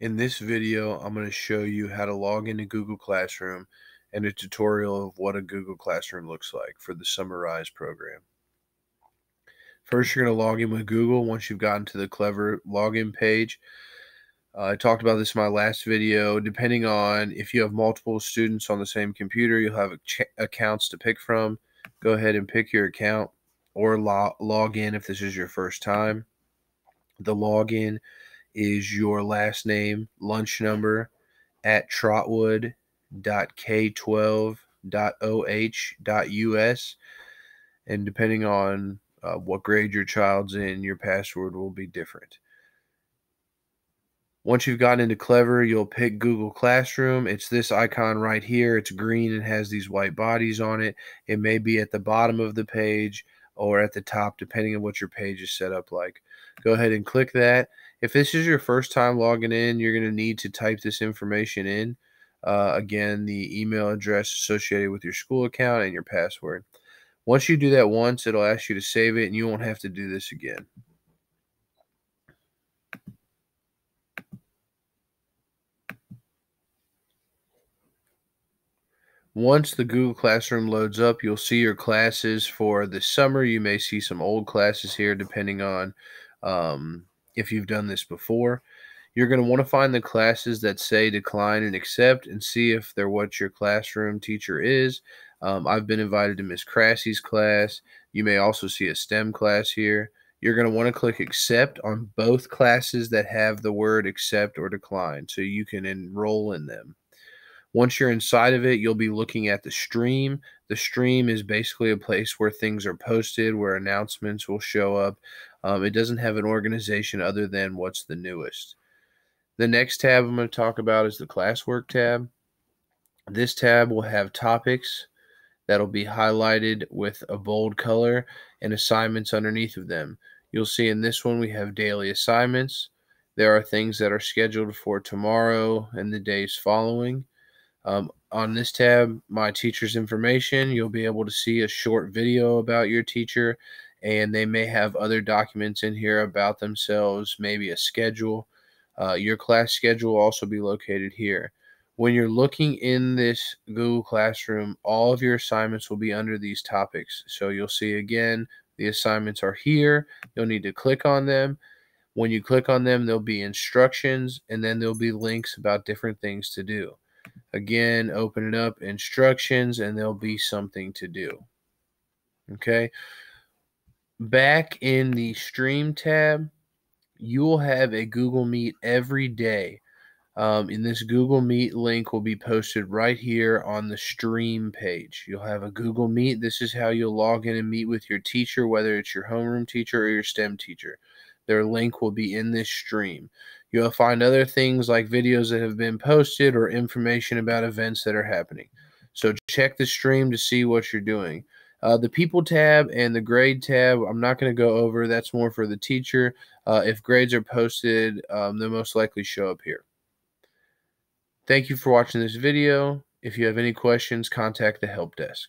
In this video, I'm going to show you how to log into Google Classroom and a tutorial of what a Google Classroom looks like for the Summarize program. First, you're going to log in with Google once you've gotten to the Clever login page. I talked about this in my last video. Depending on if you have multiple students on the same computer, you'll have accounts to pick from. Go ahead and pick your account or log in if this is your first time. The login is your last name, lunch number, at trotwood.k12.oh.us, and depending on what grade your child's in, your password will be different. Once you've gotten into Clever, you'll pick Google Classroom. It's this icon right here. It's green and has these white bodies on it. It may be at the bottom of the page or at the top, depending on what your page is set up like. Go ahead and click that. If this is your first time logging in, you're going to need to type this information in. Again, the email address associated with your school account and your password. Once you do that once, it'll ask you to save it, and you won't have to do this again. Once the Google Classroom loads up, you'll see your classes for the summer. You may see some old classes here depending on if you've done this before. You're going to want to find the classes that say decline and accept and see if they're what your classroom teacher is. I've been invited to Miss Crassy's class. You may also see a STEM class here. You're going to want to click accept on both classes that have the word accept or decline so you can enroll in them. Once you're inside of it, you'll be looking at the stream. The stream is basically a place where things are posted, where announcements will show up. It doesn't have an organization other than what's the newest. The next tab I'm going to talk about is the Classwork tab. This tab will have topics that'll be highlighted with a bold color and assignments underneath of them. You'll see in this one we have daily assignments. There are things that are scheduled for tomorrow and the days following. On this tab, My Teacher's Information, you'll be able to see a short video about your teacher, and they may have other documents in here about themselves, maybe a schedule. Your class schedule will also be located here. When you're looking in this Google Classroom, all of your assignments will be under these topics. So you'll see again, the assignments are here. You'll need to click on them. When you click on them, there'll be instructions, and then there'll be links about different things to do. Again, open it up, instructions, and there'll be something to do. Okay. Back in the stream tab, you will have a Google Meet every day. In this Google Meet link will be posted right here on the stream page. You'll have a Google Meet. This is how you'll log in and meet with your teacher, whether it's your homeroom teacher or your STEM teacher. Their link will be in this stream. You'll find other things like videos that have been posted or information about events that are happening. So check the stream to see what you're doing. The People tab and the Grade tab, I'm not going to go over. That's more for the teacher. If grades are posted, they'll most likely show up here. Thank you for watching this video. If you have any questions, contact the help desk.